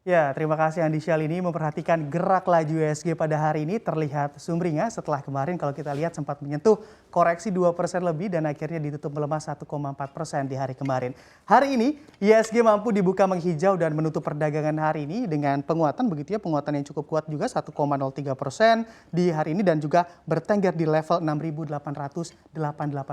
Ya, terima kasih Andi Syal ini memperhatikan gerak laju IHSG pada hari ini terlihat sumringah setelah kemarin kalau kita lihat sempat menyentuh koreksi 2% lebih dan akhirnya ditutup melemah 1,4% di hari kemarin. Hari ini IHSG mampu dibuka menghijau dan menutup perdagangan hari ini dengan penguatan begitu ya, penguatan yang cukup kuat juga 1,03% di hari ini dan juga bertengger di level 6.888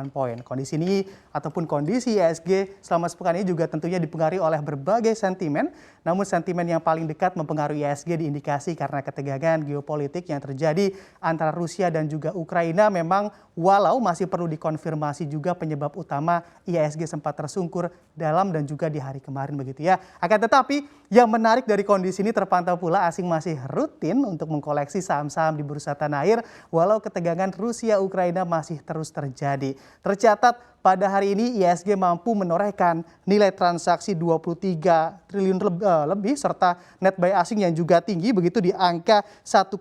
poin. Kondisi ini ataupun kondisi IHSG selama sepekan ini juga tentunya dipengaruhi oleh berbagai sentimen, namun sentimen yang paling dekat mempengaruhi IHSG diindikasi karena ketegangan geopolitik yang terjadi antara Rusia dan juga Ukraina. Memang walau masih perlu dikonfirmasi juga penyebab utama IHSG sempat tersungkur dalam dan juga di hari kemarin begitu ya. Akan tetapi yang menarik dari kondisi ini terpantau pula asing masih rutin untuk mengkoleksi saham-saham di bursa tanah air walau ketegangan Rusia-Ukraina masih terus terjadi. Tercatat pada hari ini IHSG mampu menorehkan nilai transaksi 23 triliun lebih serta net buy asing yang juga tinggi begitu di angka 1,42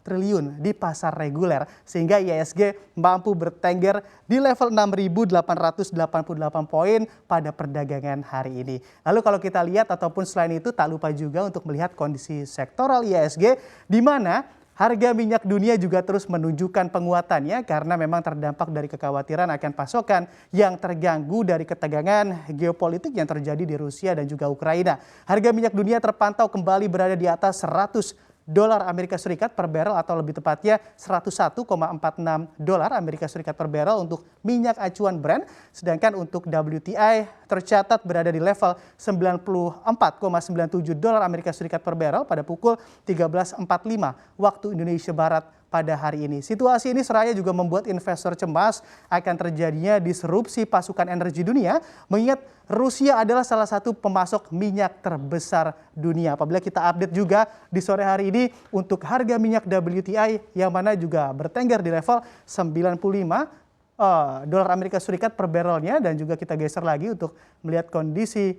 triliun di pasar reguler sehingga IHSG mampu bertengger di level 6.888 poin pada perdagangan hari ini. Lalu kalau kita lihat ataupun selain itu tak lupa juga untuk melihat kondisi sektoral IHSG di mana harga minyak dunia juga terus menunjukkan penguatannya karena memang terdampak dari kekhawatiran akan pasokan yang terganggu dari ketegangan geopolitik yang terjadi di Rusia dan juga Ukraina. Harga minyak dunia terpantau kembali berada di atas $100 Amerika Serikat per barrel atau lebih tepatnya 101,46 dolar Amerika Serikat per barrel untuk minyak acuan Brent, sedangkan untuk WTI tercatat berada di level 94,97 dolar Amerika Serikat per barrel pada pukul 13.45 waktu Indonesia Barat pada hari ini. Situasi ini seraya juga membuat investor cemas akan terjadinya disrupsi pasokan energi dunia, mengingat Rusia adalah salah satu pemasok minyak terbesar dunia. Apabila kita update juga di sore hari ini untuk harga minyak WTI yang mana juga bertengger di level 95 dolar Amerika Serikat per barrelnya dan juga kita geser lagi untuk melihat kondisi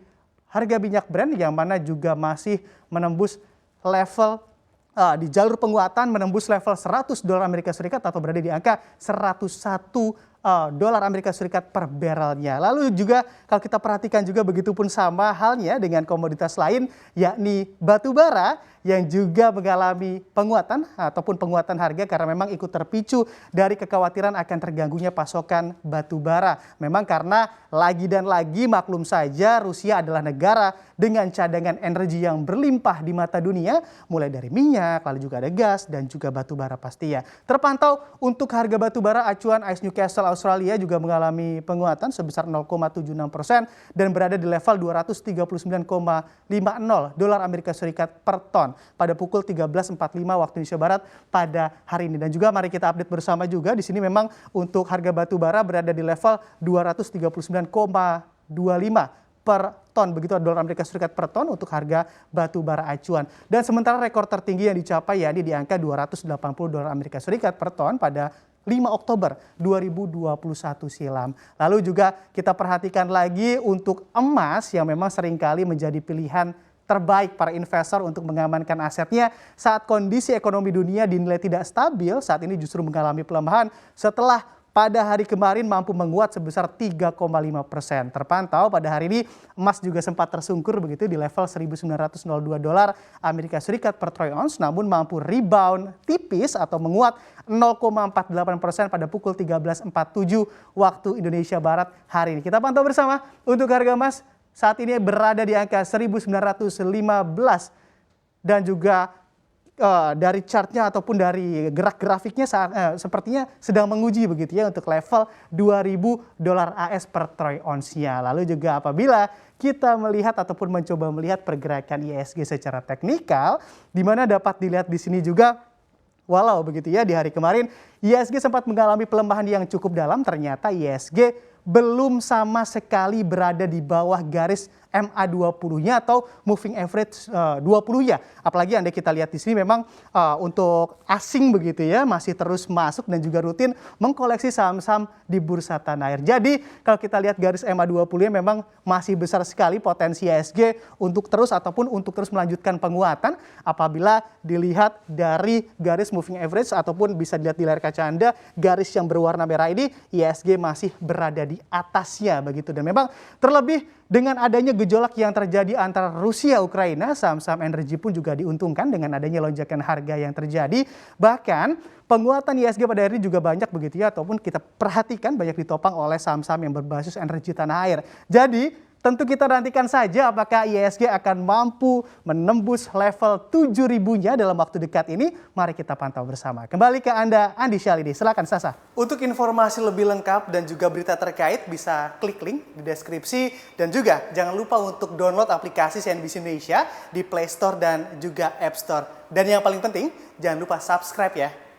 harga minyak Brent yang mana juga masih menembus level di jalur penguatan menembus level $100 Amerika Serikat atau berada di angka 101 dolar Amerika Serikat per barrelnya. Lalu juga kalau kita perhatikan juga begitupun sama halnya dengan komoditas lain yakni batu bara yang juga mengalami penguatan ataupun penguatan harga karena memang ikut terpicu dari kekhawatiran akan terganggunya pasokan batu bara. Memang karena lagi dan lagi maklum saja Rusia adalah negara dengan cadangan energi yang berlimpah di mata dunia mulai dari minyak, lalu juga ada gas dan juga batu bara pastinya. Terpantau untuk harga batu bara acuan ICE Newcastle Australia juga mengalami penguatan sebesar 0,76% dan berada di level 239,50 dolar Amerika Serikat per ton pada pukul 13.45 waktu Indonesia Barat pada hari ini. Dan juga mari kita update bersama juga di sini memang untuk harga batu bara berada di level 239,25 per ton begitu dolar Amerika Serikat per ton untuk harga batu bara acuan. Dan sementara rekor tertinggi yang dicapai yakni di angka 280 dolar Amerika Serikat per ton pada 5 Oktober 2021 silam. Lalu juga kita perhatikan lagi untuk emas yang memang seringkali menjadi pilihan terbaik para investor untuk mengamankan asetnya saat kondisi ekonomi dunia dinilai tidak stabil. Saat ini justru mengalami pelemahan setelah pada hari kemarin mampu menguat sebesar 3,5%. Terpantau pada hari ini emas juga sempat tersungkur begitu di level 1.902 dolar Amerika Serikat per troy ounce, namun mampu rebound tipis atau menguat 0,48% pada pukul 13.47 waktu Indonesia Barat hari ini. Kita pantau bersama untuk harga emas saat ini berada di angka 1.915 dan juga dari chartnya ataupun dari gerak grafiknya sepertinya sedang menguji begitu ya untuk level 2.000 dolar AS per troy ounce-nya. Lalu juga apabila kita melihat ataupun mencoba melihat pergerakan IHSG secara teknikal, di mana dapat dilihat di sini juga walau begitu ya di hari kemarin IHSG sempat mengalami pelemahan yang cukup dalam, ternyata IHSG belum sama sekali berada di bawah garis MA20-nya atau moving average 20-nya. Apalagi Anda kita lihat di sini memang untuk asing begitu ya masih terus masuk dan juga rutin mengkoleksi saham-saham di bursa tanah air. Jadi kalau kita lihat garis MA20-nya memang masih besar sekali potensi IHSG untuk terus melanjutkan penguatan apabila dilihat dari garis moving average ataupun bisa dilihat di layar kaca Anda garis yang berwarna merah ini IHSG masih berada di atasnya begitu dan memang terlebih Dengan adanya gejolak yang terjadi antara Rusia Ukraina, saham-saham energi pun juga diuntungkan dengan adanya lonjakan harga yang terjadi. Bahkan penguatan IHSG pada hari ini juga banyak begitu ya, ataupun kita perhatikan banyak ditopang oleh saham-saham yang berbasis energi tanah air. Jadi tentu kita nantikan saja apakah IHSG akan mampu menembus level 7.000-nya dalam waktu dekat ini. Mari kita pantau bersama. Kembali ke Anda, Andi Syalidi. Silakan Sasa. Untuk informasi lebih lengkap dan juga berita terkait bisa klik link di deskripsi. Dan juga jangan lupa untuk download aplikasi CNBC Indonesia di Play Store dan juga App Store. Dan yang paling penting, jangan lupa subscribe ya.